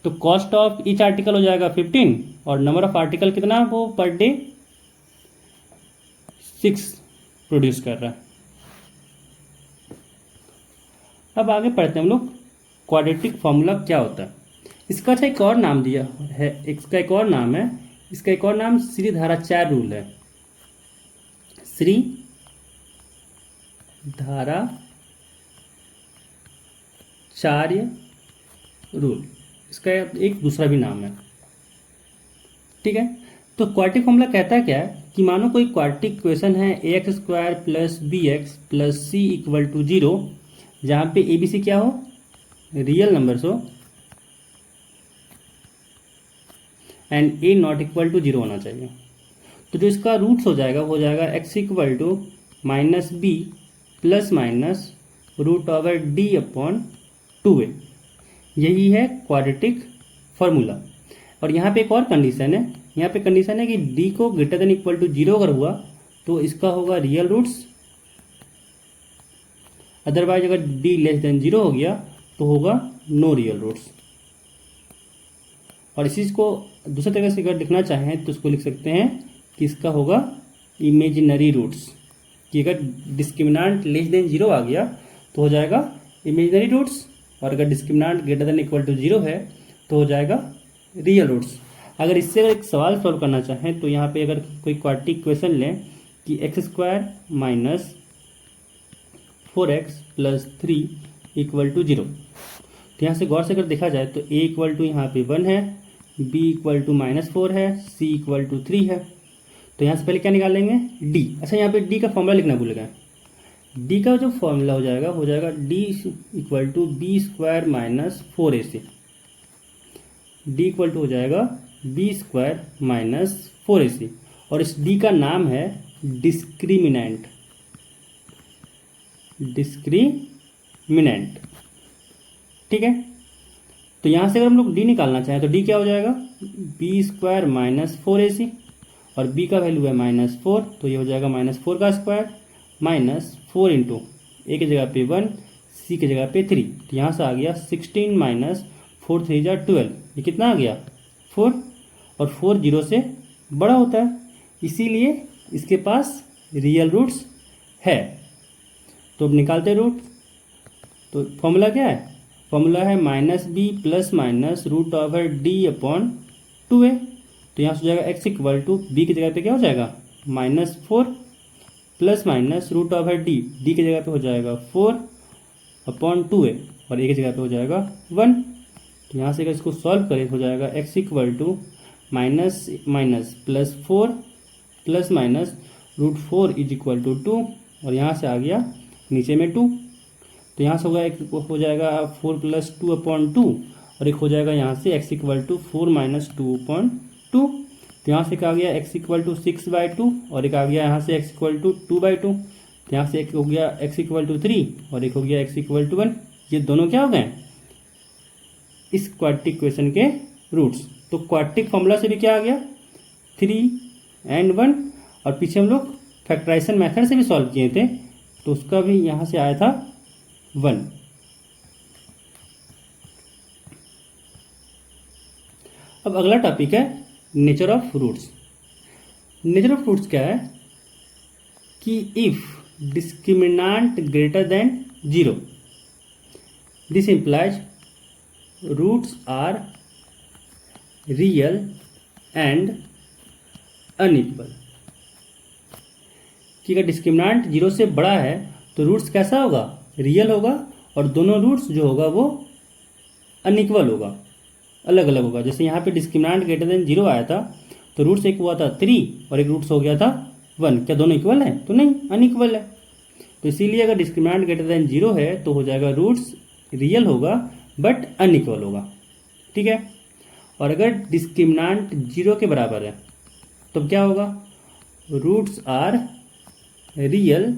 A: तो कॉस्ट ऑफ ईच आर्टिकल हो जाएगा 15 और नंबर ऑफ आर्टिकल कितना वो पर डे 6 प्रोड्यूस कर रहा है। अब आगे पढ़ते हैं हम लोग क्वाड्रेटिक फॉर्मूला क्या होता है। इसका अच्छा एक और नाम दिया है, इसका एक और नाम है, इसका एक और नाम श्रीधाराचार्य रूल है। श्रीधाराचार्य रूल, इसका एक दूसरा भी नाम है। ठीक है, तो क्वाड्रेटिक फॉर्मूला कहता है क्या है कि मानो कोई क्वाड्रेटिक इक्वेशन है ax² + bx + c equal to 0, जहाँ पे ए बी सी क्या हो, रियल नंबर्स हो and A not equal to 0 होना चाहिए। तो जो इसका रूट्स हो जाएगा वो हो जाएगा x equal to -b plus minus √d/2a। यही है क्वाड्रेटिक फार्मूला। और यहाँ पे एक और कंडीशन है, यहाँ पे कंडीशन है कि d को ग्रेटर देन इक्वल टू 0 अगर हुआ तो इसका होगा रियल रूट्स, अदरवाइज अगर d लेस देन 0 हो गया तो होगा नो रियल रूट्स। और इस चीज़ को दूसरे तरीके से अगर लिखना चाहें तो इसको लिख सकते हैं कि इसका होगा इमेजिनरी रूट्स, कि अगर डिस्क्रिमिनेंट लेस देन 0 आ गया तो हो जाएगा इमेजिनरी रूट्स, और अगर discriminant greater than equal to 0 है तो हो जाएगा रियल रूट्स। अगर इससे एक सवाल सॉल्व करना चाहें तो यहाँ पे अगर कोई क्वाड्रेटिक इक्वेशन लें कि x² - 4x + 3 इक्वल टू 0, तो यहाँ से गौर से अगर देखा जाए तो a इक्वल टू यहाँ पे 1 है, b इक्वल टू -4 है, c इक्वल टू 3 है। तो यहाँ से पहले क्या निकालेंगे d। अच्छा, यहाँ पे d का फॉर्मूला लिखना भूल गए। d का जो फॉर्मूला हो जाएगा d equal to b² - 4ac। d equal to हो जाएगा b² - 4ac और इस d का नाम है डिस्क्रिमिनेंट। ठीक है, तो यहाँ से अगर हम लोग d निकालना चाहें तो d क्या हो जाएगा b² - 4ac और b का वैल्यू है -4, तो ये हो जाएगा -4 का स्क्वायर -4 इंटू a की जगह पे 1, c की जगह पे 3। तो यहाँ से आ गया 16 - 4 3 = 12। ये कितना आ गया 4, और 4 0 से बड़ा होता है, इसीलिए इसके पास रियल रूट्स है। तो अब निकालते रूट। तो फॉर्मूला क्या है, फॉर्मूला है -b प्लस माइनस √d/2a। तो यहाँ से हो जाएगा x इक्वल टू b की जगह पे क्या हो जाएगा -4 प्लस माइनस √d, d की जगह पे हो जाएगा 4/2a और a की जगह पे हो जाएगा 1। तो यहाँ से अगर इसको सॉल्व करें हो जाएगा x equal to -4 plus minus √4 is equal to 2 और यहाँ से आ गया नीचे में 2। तो यहाँ से होगा एक हो जाएगा 4 + 2/2 और एक हो जाएगा यहाँ से x इक्वल टू 4 - 2/2। तो यहाँ से क्या आ गया x इक्वल टू 6/2 और एक आ गया यहाँ से x इक्वल टू 2/2। तो यहाँ से एक हो गया x इक्वल टू 3 और एक हो गया x इक्वल टू 1। ये दोनों क्या हो गए इस क्वाड्रेटिक इक्वेशन के रूट्स। तो क्वाड्रेटिक फॉर्मूला से भी क्या आ गया 3 और 1, और पीछे हम लोग फैक्टराइजेशन मेथड से भी सॉल्व किए थे तो उसका भी यहाँ से आया था 1। अब अगला टॉपिक है nature of roots. Nature of roots क्या है कि if discriminant greater than 0, this implies roots are real and unequal. कि अगर डिस्क्रिमिनांट 0 से बड़ा है तो रूट्स कैसा होगा, रियल होगा, और दोनों रूट्स जो होगा वो अनइक्वल होगा, अलग अलग होगा। जैसे यहाँ पे डिस्क्रिमिनांट ग्रेटर देन 0 आया था तो रूट्स एक हुआ था 3 और एक रूट्स हो गया था 1। क्या दोनों इक्वल है? तो नहीं, अनइक्वल है। तो इसीलिए अगर डिस्क्रिमिनांट ग्रेटर देन 0 है तो हो जाएगा रूट्स रियल होगा बट अनइक्वल होगा, ठीक है। और अगर डिस्क्रिमिनांट 0 के बराबर है तो क्या होगा, roots are real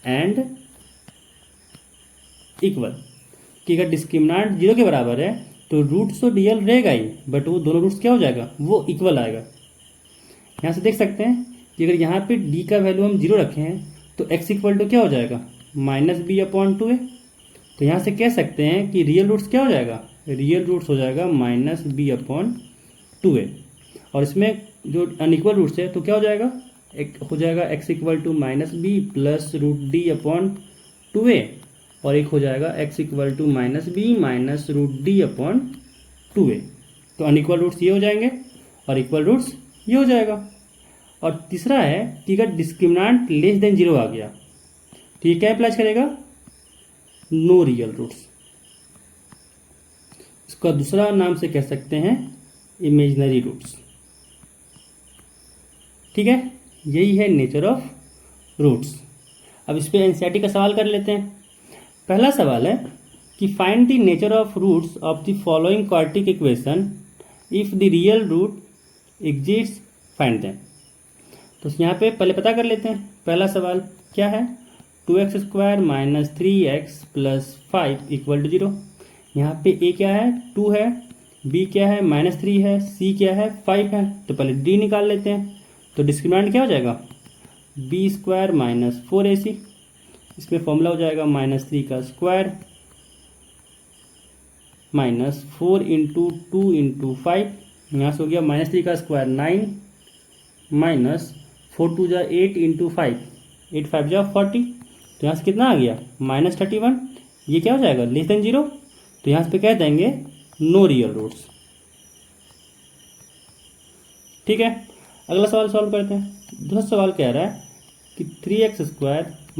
A: and equal. कि अगर डिस्क्रिमिनांट 0 के बराबर है तो रूट्स तो रियल रहेगा ही बट वो दोनों रूट्स क्या हो जाएगा, वो इक्वल आएगा। यहाँ से देख सकते हैं कि अगर यहाँ पे डी का वैल्यू हम 0 रखे हैं तो x इक्वल टू क्या हो जाएगा, -b/2a। तो यहाँ से कह सकते हैं कि रियल रूट्स क्या हो जाएगा, रियल रूट्स हो जाएगा -b/2a। और इसमें जो अनइक्वल रूट्स है तो क्या हो जाएगा, एक हो जाएगा x equal to -b plus √d/2a, और एक हो जाएगा x equal to -b minus √d/2a। तो अनइक्वल रूट्स ये हो जाएंगे और इक्वल रूट्स ये हो जाएगा। और तीसरा है कि अगर डिस्क्रिमिनांट लेस देन 0 आ गया तो ये क्या अप्लाई करेगा, नो रियल रूट्स। इसका दूसरा नाम से कह सकते हैं इमेजिनरी रूट्स, ठीक है। यही है नेचर ऑफ रूट्स। अब इस पे एनसीईआरटी का सवाल कर लेते हैं। पहला सवाल है कि find the nature of roots of the following quadratic equation if the real root exists, find them. तो यहाँ पे पहले पता कर लेते हैं। पहला सवाल क्या है, 2x² - 3x + 5 = 0। यहाँ पे a क्या है, 2 है, b क्या है, -3 है, c क्या है, 5 है। तो पहले d निकाल लेते हैं। तो डिस्क्रिमिनेंट क्या हो जाएगा, b² - 4ac। इसमें फॉर्मूला हो जाएगा -3 का स्क्वायर -4 × 2 × 5। यहाँ से हो गया -3 का स्क्वायर 9 -4 × 2 = 8 × 5, 8 5 = 40। तो यहाँ से कितना आ गया, -31। ये क्या हो जाएगा, लेस देन 0। तो यहाँ पे कह देंगे नो रियल रूट्स, ठीक है। अगला सवाल सॉल्व करते हैं। दूसरा सवाल कह रहा है कि 3x² -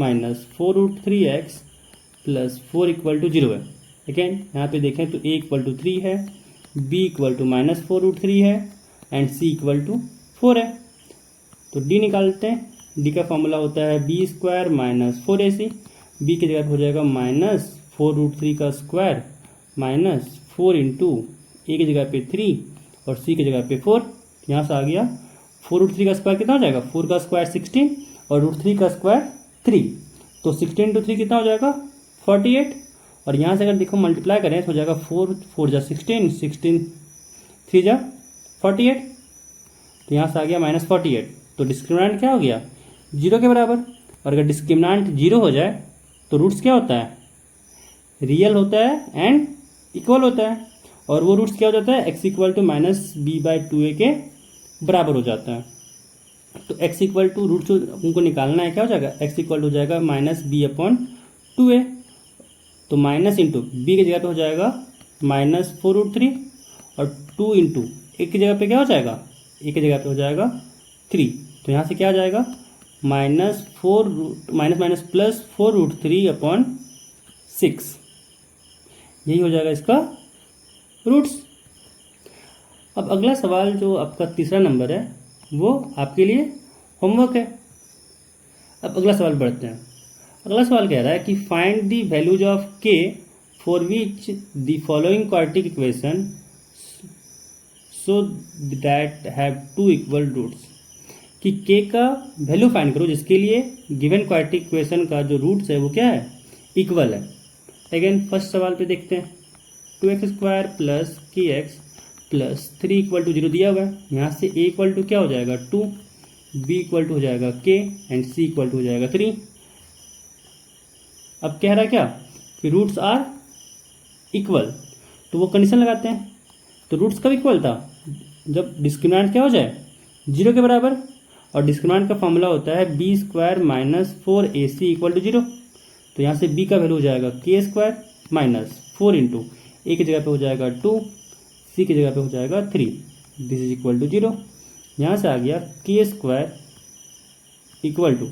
A: 4√3x + 4 = 0 है। अगेन यहाँ पे देखें तो a = 3 है, b = -4√3 है एंड c = 4 है। तो d निकालते हैं। d का फॉर्मूला होता है b² - 4ac। b की जगह पर हो जाएगा -4√3 का स्क्वायर -4 × a की जगह पे 3 और c की जगह पे 4। यहाँ से आ गया 4√3 का स्क्वायर कितना हो जाएगा, 4 का स्क्वायर 16 और √3 का स्क्वायर 3। तो 16 × 3 कितना हो जाएगा, 48। और यहाँ से अगर देखो मल्टीप्लाई करें तो हो जाएगा 4 4 = 16, 16 3 = 48। तो यहाँ से आ गया -48। तो डिस्क्रिमिनेंट क्या हो गया, 0 के बराबर। और अगर डिस्क्रिमिनेंट 0 हो जाए तो रूट्स क्या होता है, रियल होता है एंड इक्वल होता है। और वो रूट्स क्या हो जाता है, x इक्वल टू -b/2a के बराबर हो जाता है। तो x इक्वल टू रूट जो उनको निकालना है क्या हो जाएगा, x इक्वल हो जाएगा -b/2a। तो माइनस इंटू बी की जगह पे हो जाएगा -4√3 और 2 इंटू ए की जगह पे क्या हो जाएगा, ए की जगह पे हो जाएगा 3। तो यहाँ से क्या आ जाएगा, +4√3/6। यही हो जाएगा इसका रूट्स। अब अगला सवाल जो आपका तीसरा नंबर है वो आपके लिए होमवर्क है। अब अगला सवाल बढ़ते हैं। अगला सवाल कह रहा है कि find the values of k for which the following quadratic equation so that have 2 equal roots. कि k का वैल्यू फाइंड करो जिसके लिए गिवन क्वाड्रेटिक इक्वेशन का जो रूट्स है वो क्या है, इक्वल है। अगेन फर्स्ट सवाल पे देखते हैं। 2x² + kx + 3 = 0 दिया हुआ है। यहाँ से a इक्वल टू क्या हो जाएगा 2, b इक्वल टू हो जाएगा k and c equal to हो जाएगा 3। अब कह रहा है क्या कि रूट्स आर इक्वल, तो वो कंडीशन लगाते हैं। तो रूट्स कब इक्वल था, जब डिस्क्रिमिनेंट क्या हो जाए 0 के बराबर, और डिस्क्रिमिनेंट का फॉर्मूला होता है b square minus 4ac equal to 0। तो यहाँ से b का वैल्यू हो जाएगा के स्क्वायर माइनस 4 इंटू ए की जगह पे हो जाएगा 2, सी की जगह पे हो जाएगा 3, दिस इज इक्वल टू 0। यहाँ से आ गया के स्क्वायर इक्वल टू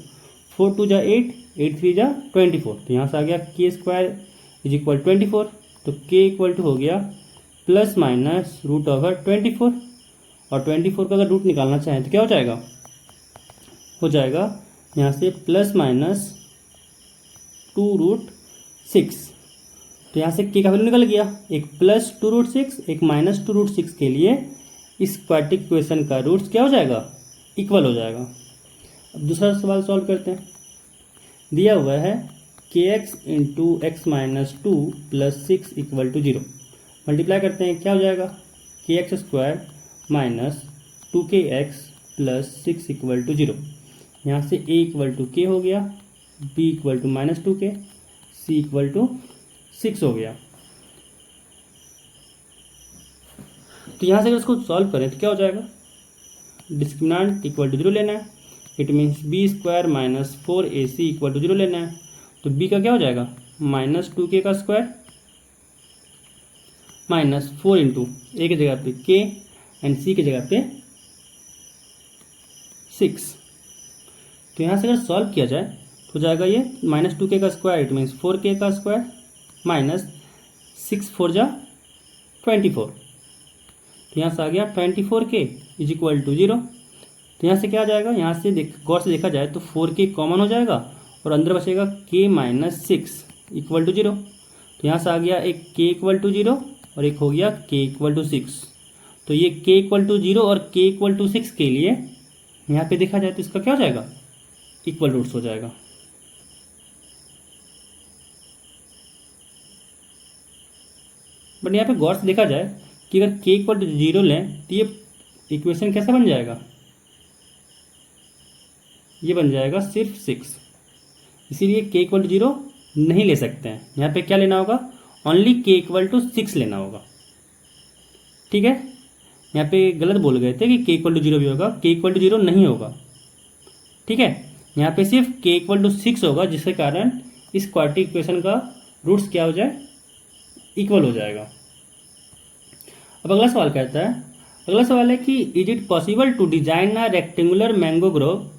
A: 4 2 जा 8, 8 3 जा 24। तो यहाँ से आ गया के स्क्वायर इज इक्वल 24। तो के इक्वल टू हो गया प्लस माइनस रूट ओवर 24, और 24 का अगर रूट निकालना चाहें तो क्या हो जाएगा, हो जाएगा यहाँ से प्लस माइनस 2√6। तो यहाँ से के का वैल्यू निकल गया, एक प्लस 2√6 एक माइनस 2√6 के लिए इस क्वाड्रेटिक इक्वेशन का रूट्स क्या हो जाएगा, इक्वल हो जाएगा। अब दूसरा सवाल सॉल्व करते हैं। दिया हुआ है kx into x minus 2 plus 6 equal to 0। Multiply करते हैं, क्या हो जाएगा kx square minus 2kx plus 6 equal to 0। यहाँ से a इक्वल टू के हो गया, b equal to minus 2k, c equal to 6 हो गया। तो यहाँ से अगर इसको सॉल्व करें तो क्या हो जाएगा, डिस्क्रिमिनेंट इक्वल टू 0 लेना है, it means b square minus 4ac equal to 0 लेना है। तो b का क्या हो जाएगा माइनस 2k का स्क्वायर माइनस 4 इंटू ए की जगह पे k एंड c की जगह पे 6। तो यहाँ से अगर सॉल्व किया जाए तो हो जाएगा ये माइनस 2k का स्क्वायर, इट मीन्स 4k का स्क्वायर माइनस 6 4 जा 24। तो यहाँ से आ गया 24k इज इक्वल टू 0। तो यहाँ से क्या आ जाएगा, यहाँ से गौर से देखा जाए तो 4k कॉमन हो जाएगा और अंदर बचेगा k माइनस 6 इक्वल टू 0। तो यहाँ से आ गया एक k इक्वल टू 0 और एक हो गया k इक्वल टू 6। तो ये k इक्वल टू 0 और k इक्वल टू 6 के लिए यहाँ पे देखा जाए तो इसका क्या हो जाएगा, इक्वल रूट्स हो जाएगा। बट यहाँ पे गौर से देखा जाए कि अगर k इक्वल टू 0 लें तो ये इक्वेशन कैसा बन जाएगा, ये बन जाएगा सिर्फ 6। इसीलिए k इक्वल टू 0 नहीं ले सकते हैं, यहाँ पे क्या लेना होगा, ओनली k इक्वल टू 6 लेना होगा। ठीक है, यहाँ पे गलत बोल गए थे कि k इक्वल टू 0 भी होगा, k इक्वल टू 0 नहीं होगा। ठीक है, यहाँ पे सिर्फ k इक्वल टू 6 होगा, जिसके कारण इस क्वाड्रेटिक इक्वेशन का रूट्स क्या हो जाए, इक्वल हो जाएगा। अब अगला सवाल कहता है, अगला सवाल है कि is it possible to design a rectangular mango grove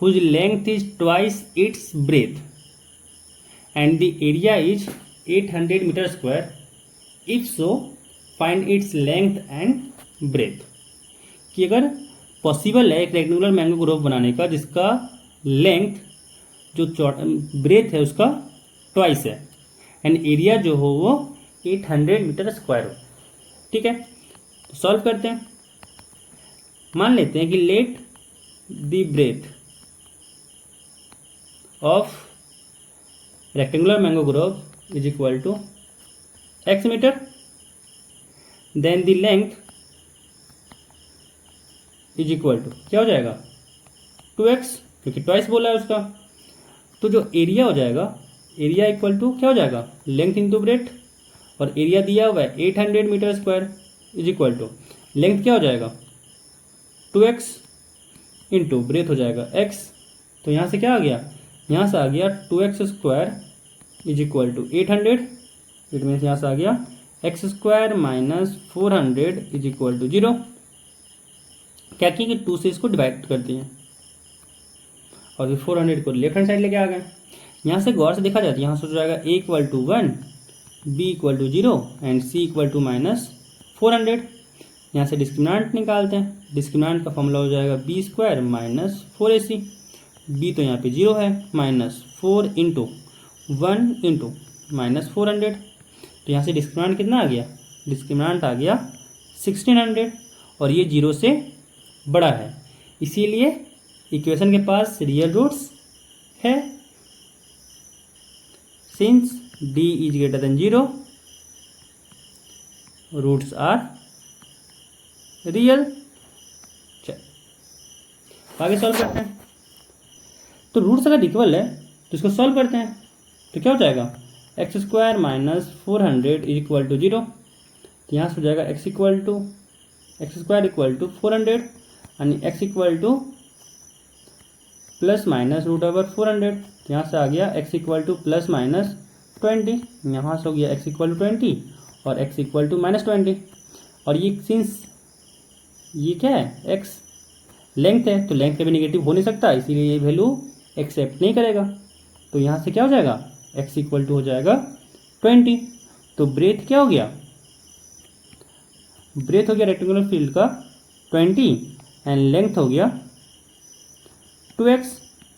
A: whose length is twice its breadth and the area is 800 metre square, if so find its length and breadth. कि अगर पॉसिबल है एक रेक्टेंगुलर मैंगो ग्रोव बनाने का जिसका length जो breath है उसका ट्वाइस है एंड एरिया जो हो वो 800 मीटर स्क्वायर हो। ठीक है, तो सॉल्व करते हैं। मान लेते हैं कि let the breadth of rectangular mango grove is equal to x metre, then the length is equal to क्या हो जाएगा 2x, क्योंकि ट्वाइस बोला है उसका। तो जो एरिया हो जाएगा, एरिया इक्वल टू क्या हो जाएगा, लेंथ इंटू ब्रेथ, और एरिया दिया हुआ है 800 metre square is equal to length क्या हो जाएगा 2x इंटू ब्रेथ हो जाएगा x। तो यहाँ से क्या आ गया, यहाँ से आ गया 2x square is equal to 800, it means यहाँ से आ गया x square minus 400 is equal to 0। क्या किए कि 2 से इसको डिवाइड कर दिए और फिर 400 को लेफ्ट हैंड साइड लेके आ गए। यहाँ से गौर से देखा जाए तो यहाँ से हो जाएगा a equal to 1, b equal to 0 and c equal to minus 400। यहाँ से डिस्क्रिमिनेंट निकालते हैं, डिस्क्रिमिनेंट का फॉर्मूला हो जाएगा b square minus 4ac, b तो यहाँ पे 0 है, माइनस 4 इंटू 1 इंटू माइनस 400। तो यहाँ से डिस्क्रिमिनेंट कितना आ गया, डिस्क्रिमिनेंट आ गया 1600 और ये 0 से बड़ा है, इसीलिए इक्वेशन के पास रियल रूट्स है। Since d is greater than 0 roots are real. चल आगे सॉल्व करते हैं। तो रूट्स अगर इक्वल है तो इसको सॉल्व करते हैं। तो क्या हो जाएगा x square minus 400 is equal to 0। तो यहाँ से हो जाएगा एक्स स्क्वायर इक्वल टू 400 यानी x equal to plus minus root over 400। तो यहाँ से आ गया x equal to plus minus 20, यहाँ से हो गया एक्स इक्वल टू 20 और एक्स इक्वल टू माइनस 20। और ये सिंस ये क्या है एक्स लेंथ है, तो लेंथ कभी नेगेटिव हो नहीं सकता, इसीलिए ये वैल्यू एक्सेप्ट नहीं करेगा। तो यहाँ से क्या हो जाएगा एक्स इक्वल टू हो जाएगा 20। तो ब्रेथ क्या हो गया, ब्रेथ हो गया रेक्टेंगुलर फील्ड का 20 एंड लेंथ हो गया 2x,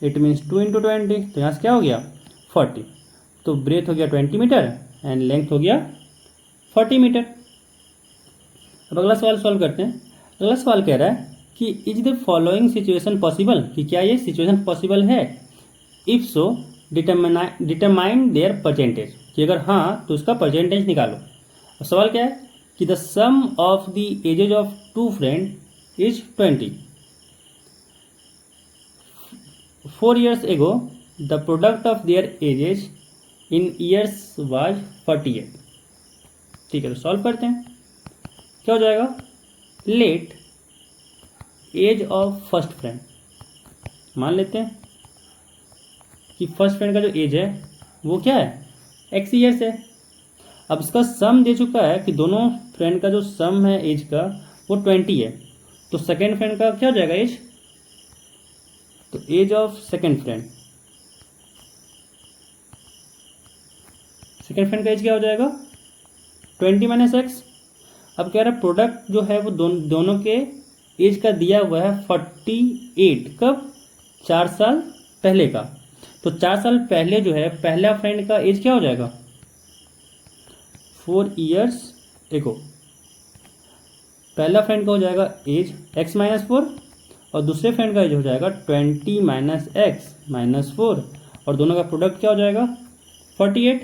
A: इट मीन्स 2 इंटू 20। तो यहाँ से क्या हो गया 40। तो ब्रेथ हो गया 20 मीटर एंड लेंथ हो गया 40 मीटर। अब अगला सवाल सॉल्व करते हैं। अगला सवाल कह रहा है कि is the following situation possible, कि क्या ये सिचुएशन पॉसिबल है, if so determine there percentage, कि अगर हाँ तो उसका परसेंटेज निकालो। अब सवाल क्या है कि the sum of the ages of two friend is 20। 4 years ago the product of their ages in years was 48। ठीक है, तो सॉल्व करते हैं। क्या हो जाएगा let age of first friend, मान लेते हैं कि फर्स्ट फ्रेंड का जो एज है वो क्या है x ईयर्स है। अब इसका सम दे चुका है कि दोनों फ्रेंड का जो सम है एज का वो 20 है। तो सेकेंड फ्रेंड का क्या हो जाएगा एज, तो एज ऑफ सेकेंड फ्रेंड का एज क्या हो जाएगा 20 माइनस एक्स। अब कह रहा है प्रोडक्ट जो है वो दोनों के एज का दिया हुआ है 48, कब 4 साल पहले का। तो 4 साल पहले जो है पहला फ्रेंड का एज क्या हो जाएगा 4 years ago, पहला फ्रेंड का हो जाएगा एज x माइनस 4 और दूसरे फ्रेंड का एज हो जाएगा 20 माइनस एक्स माइनस 4 और दोनों का प्रोडक्ट क्या हो जाएगा 48।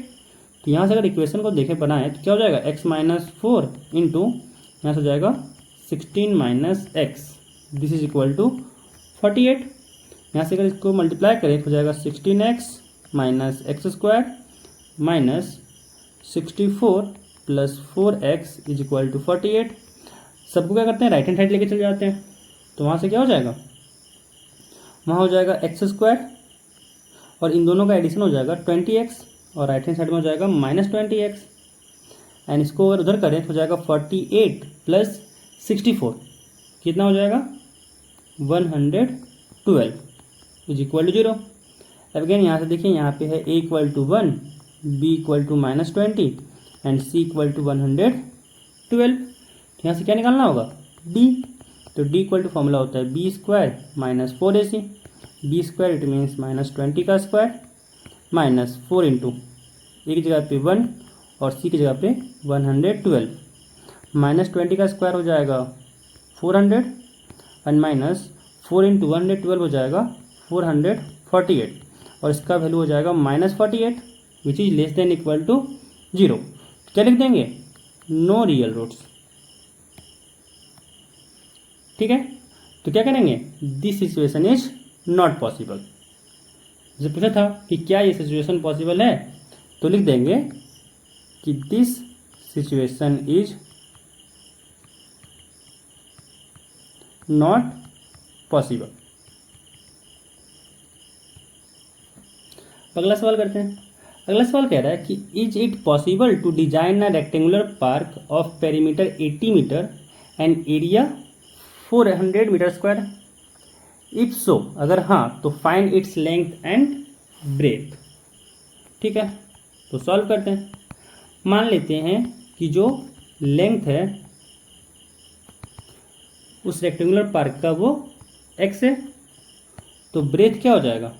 A: तो यहाँ से अगर इक्वेशन को देखें बनाए तो क्या हो जाएगा x माइनस 4 इंटू यहाँ से हो जाएगा 16 minus x, this is equal to 48। यहाँ से अगर इसको मल्टीप्लाई करें तो हो जाएगा 16x minus x square minus 64 plus 4x is equal to 48। सबको क्या करते हैं राइट हैंड साइड लेके चले जाते हैं। तो वहाँ से क्या हो जाएगा, वहाँ हो जाएगा एक्स स्क्वायर और इन दोनों का एडिशन हो जाएगा 20x और राइट हैंड साइड में हो जाएगा माइनस 20x एंड इसको अगर उधर करें तो हो जाएगा 48 प्लस 64 कितना हो जाएगा 112 इज इक्वल टू 0। अब अगेन यहाँ से देखिए यहाँ पे है a equal to 1, b equal to minus 20 and c equal to 112। तो यहाँ से क्या निकालना होगा d, तो d इक्वल टू फॉर्मूला होता है b square minus 4ac, b square it means minus 20 का स्क्वायर माइनस 4 इंटू ए की जगह पे 1 और c की जगह पे 112, माइनस 20 का स्क्वायर हो जाएगा 400 एंड माइनस 4 इंटू 112 हो जाएगा 448 और इसका वैल्यू हो जाएगा minus 48 which is less than equal to 0। क्या लिख देंगे नो रियल रूट्स। ठीक है, तो क्या करेंगे this situation is not possible. जैसे पूछा था कि क्या ये सिचुएशन पॉसिबल है तो लिख देंगे कि this situation is not possible. अगला सवाल करते हैं। अगला सवाल कह रहा है कि is it possible to design a rectangular park of perimeter 80 metre and area 400 metre square, if so अगर हाँ तो find its length and breadth. ठीक है, तो सॉल्व करते हैं। मान लेते हैं कि जो लेंथ है उस रेक्टेंगुलर पार्क का वो x है, तो ब्रेथ क्या हो जाएगा,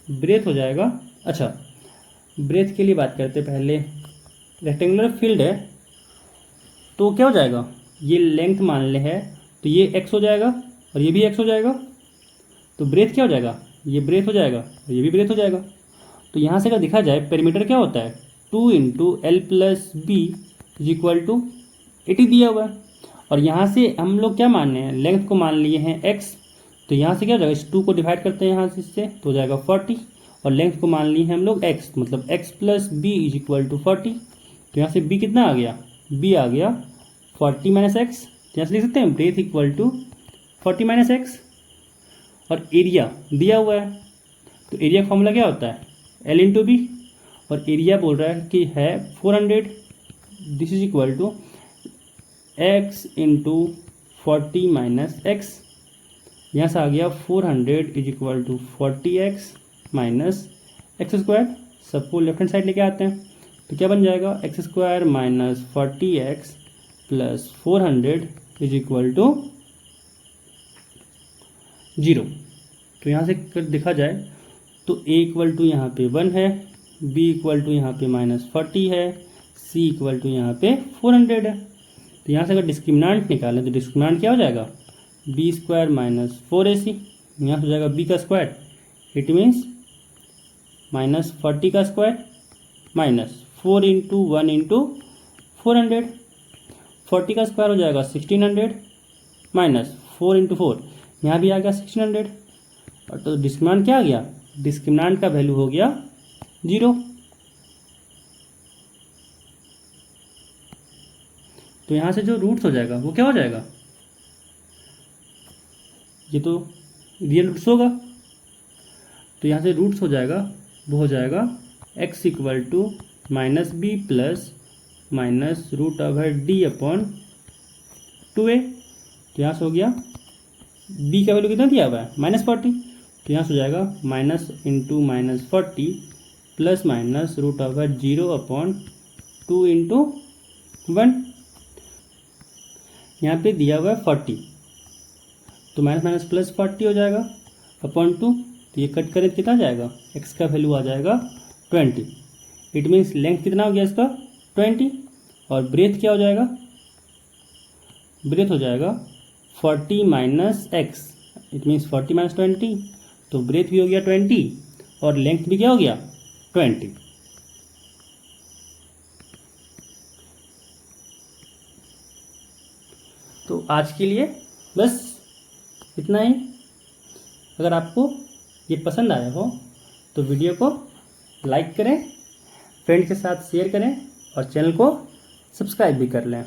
A: ब्रेथ हो जाएगा, अच्छा ब्रेथ के लिए बात करते पहले। रेक्टेंगुलर फील्ड है तो क्या हो जाएगा, ये लेंथ मान ले है तो ये x हो जाएगा और ये भी x हो जाएगा, तो ब्रेथ क्या हो जाएगा, ये ब्रेथ हो जाएगा और ये भी ब्रेथ हो जाएगा। तो यहाँ से अगर देखा जाए पेरीमीटर क्या होता है 2 into l plus b is equal to 80 दिया हुआ है और यहाँ से हम लोग क्या मान रहे हैं लेंथ को मान लिए हैं x, तो यहाँ से क्या हो जाएगा इस 2 को डिवाइड करते हैं यहाँ से इससे तो हो जाएगा 40 और लेंथ को मान ली है हम लोग x, मतलब x plus b is equal to 40। तो यहाँ से b कितना आ गया, b आ गया 40 माइनस एक्स। तो यहाँ से लिख सकते हैं breadth equal to 40 minus x. और एरिया दिया हुआ है, तो एरिया फॉर्मूला क्या होता है, L इंटू बी। और एरिया बोल रहा है कि है 400, this is equal to x into 40 minus x. यहाँ से आ गया 400 is equal to 40x minus x square. सबको लेफ्ट हैंड साइड लेके आते हैं, तो क्या बन जाएगा, x square minus 40x plus 400 is equal to 0। तो यहाँ से कर देखा जाए तो a इक्वल टू यहाँ पे 1 है, b इक्वल टू यहाँ पे माइनस 40 है, c इक्वल टू यहाँ पे 400 है। तो यहाँ से अगर डिस्क्रिमिनेंट निकालें तो डिस्क्रिमिनेंट क्या हो जाएगा, बी स्क्वायर माइनस 4ac। यहाँ से हो जाएगा b का स्क्वायर, इट मीन्स माइनस 40 का स्क्वायर माइनस 4 इंटू 1 इंटू 400। 40 का स्क्वायर हो जाएगा 1600 माइनस 4 इंटू 4, यहाँ भी आ गया 1600। और तो डिस्क्रिमिनेंट क्या आ गया, डिस्क्रिमिनेंट का वैल्यू हो गया 0। तो यहाँ से जो रूट्स हो जाएगा वो क्या हो जाएगा, ये तो रियल रूट्स होगा। तो यहाँ से रूट्स हो जाएगा, वो हो जाएगा x equal to minus b plus minus root over d upon 2a। तो यहाँ से हो गया b का वैल्यू कितना दिया हुआ है, माइनस 40। तो यहाँ से हो जाएगा minus into minus 40 plus minus root over 0 upon 2 into 1। यहाँ पे दिया हुआ है 40, तो माइनस माइनस प्लस 40 हो जाएगा अपॉन 2। तो ये कट करें कितना जाएगा, x का वैल्यू आ जाएगा 20। इट मीन्स लेंथ कितना हो गया इसका 20। और ब्रेथ क्या हो जाएगा, ब्रेथ हो जाएगा 40 minus x, it means 40 minus 20। तो ब्रेथ भी हो गया 20 और लेंथ भी क्या हो गया 20। तो आज के लिए बस इतना ही। अगर आपको ये पसंद आया हो तो वीडियो को लाइक करें, फ्रेंड के साथ शेयर करें और चैनल को सब्सक्राइब भी कर लें।